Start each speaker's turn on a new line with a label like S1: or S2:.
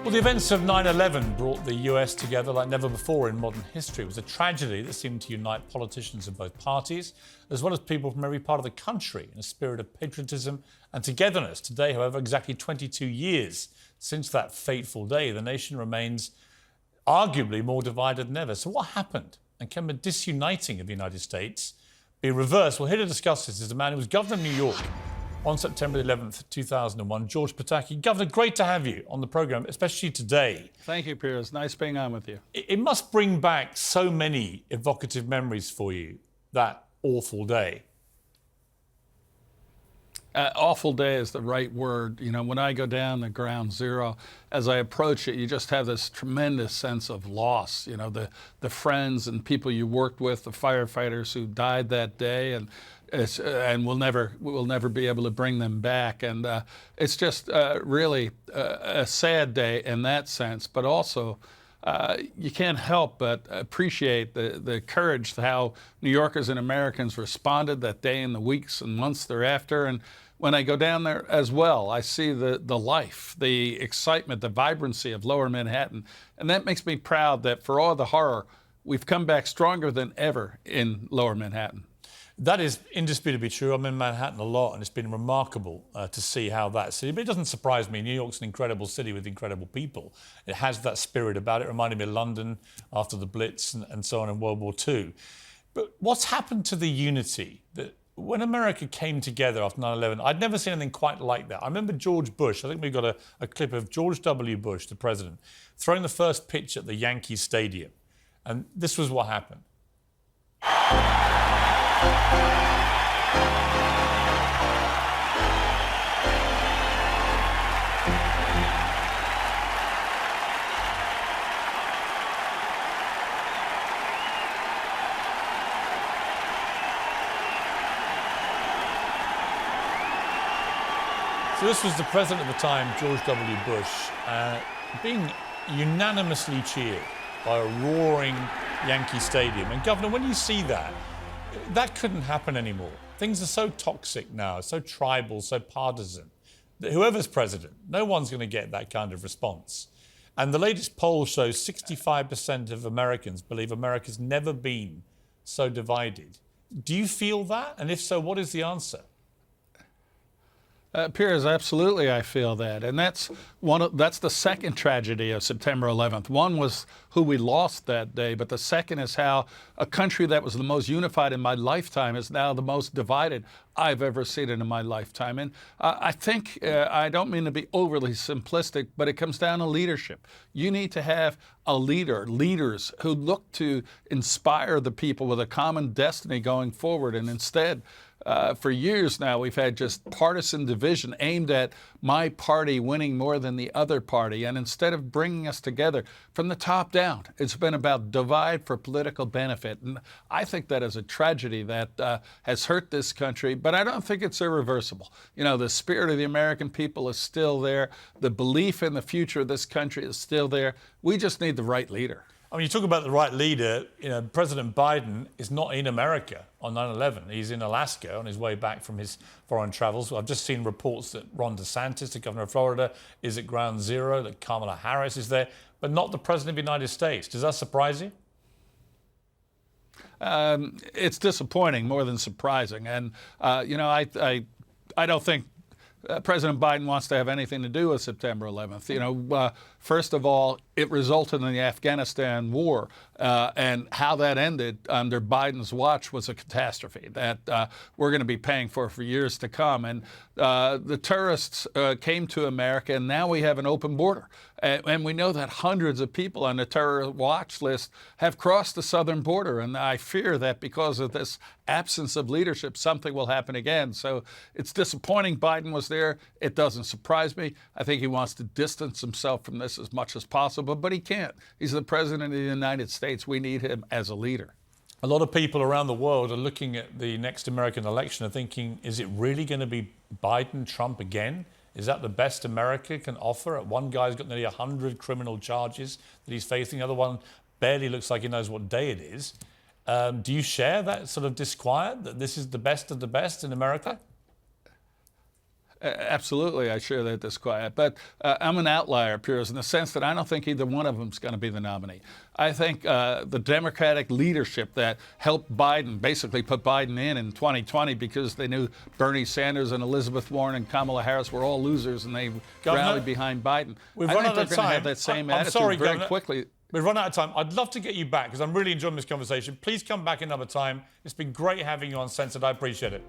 S1: Well, the events of 9/11 brought the US together like never before in modern history. It was a tragedy that seemed to unite politicians of both parties, as well as people from every part of the country in a spirit of patriotism and togetherness. Today, however, exactly 22 years since that fateful day, the nation remains arguably more divided than ever. So what happened? And can the disuniting of the United States be reversed? Well, here to discuss this is a man who was governor of New York on September 11th, 2001, George Pataki. Governor, great to have you on the programme, especially today.
S2: Thank you, Piers. Nice being on with you.
S1: It must bring back so many evocative memories for you, that awful day.
S2: Awful day is the right word. You know, when I go down to ground zero, as I approach it, you just have this tremendous sense of loss. You know, the friends and people you worked with, the firefighters who died that day, and we'll never be able to bring them back. And it's just really a sad day in that sense, but also you can't help but appreciate the courage, how New Yorkers and Americans responded that day and the weeks and months thereafter. And when I go down there as well, I see the life, the excitement, the vibrancy of Lower Manhattan. And that makes me proud that for all the horror, we've come back stronger than ever in Lower Manhattan.
S1: That is indisputably true. I'm in Manhattan a lot, and it's been remarkable to see how that city, but it doesn't surprise me. New York's an incredible city with incredible people. It has that spirit about it. It reminded me of London after the Blitz and so on in World War II. But what's happened to the unity that when America came together after 9/11, I'd never seen anything quite like that. I remember George Bush, I think we've got a clip of George W. Bush, the president, throwing the first pitch at the Yankee Stadium. And this was what happened. So this was the president at the time, George W. Bush, being unanimously cheered by a roaring Yankee Stadium. And Governor, when you see that, that couldn't happen anymore. Things are so toxic now, so tribal, so partisan, that whoever's president, no one's going to get that kind of response. And the latest poll shows 65% of Americans believe America's never been so divided. Do you feel that? And if so, what is the answer?
S2: Piers, absolutely, I feel that, and that's the second tragedy of September 11th. One was who we lost that day, but the second is how a country that was the most unified in my lifetime is now the most divided I've ever seen it in my lifetime. And I think I don't mean to be overly simplistic, but it comes down to leadership. You need to have a leaders who look to inspire the people with a common destiny going forward, and instead. For years now, we've had just partisan division aimed at my party winning more than the other party. And instead of bringing us together from the top down, it's been about divide for political benefit. And I think that is a tragedy that has hurt this country, but I don't think it's irreversible. You know, the spirit of the American people is still there. The belief in the future of this country is still there. We just need the right leader.
S1: I mean, you talk about the right leader. You know, President Biden is not in America on 9/11. He's in Alaska on his way back from his foreign travels. I've just seen reports that Ron DeSantis, the governor of Florida, is at ground zero, that Kamala Harris is there, but not the president of the United States. Does that surprise you?
S2: It's disappointing more than surprising. And, you know, I don't think President Biden wants to have anything to do with September 11th. You know, first of all, it resulted in the Afghanistan war, and how that ended under Biden's watch was a catastrophe that we're going to be paying for years to come. And the terrorists came to America, and now we have an open border. And we know that hundreds of people on the terror watch list have crossed the southern border. And I fear that because of this absence of leadership, something will happen again. So it's disappointing Biden was there. It doesn't surprise me. I think he wants to distance himself from this as much as possible, but he can't. He's the president of the United States. We need him as a leader.
S1: A lot of people around the world are looking at the next American election and thinking, is it really going to be Biden, Trump again? Is that the best America can offer? One guy's got nearly 100 criminal charges that he's facing. The other one barely looks like he knows what day it is. Do you share that sort of disquiet that this is the best of the best in America?
S2: Absolutely, I share that disquiet. But I'm an outlier, Piers, in the sense that I don't think either one of them is going to be the nominee. I think the Democratic leadership that helped Biden, basically put Biden in 2020 because they knew Bernie Sanders and Elizabeth Warren and Kamala Harris were all losers and they rallied behind Biden.
S1: We've
S2: I
S1: run
S2: think
S1: out
S2: they're
S1: of
S2: going to
S1: time.
S2: have that same
S1: I'm
S2: attitude
S1: sorry,
S2: very
S1: Governor.
S2: quickly.
S1: We've run out of time. I'd love to get you back because I'm really enjoying this conversation. Please come back another time. It's been great having you on Censored. I appreciate it.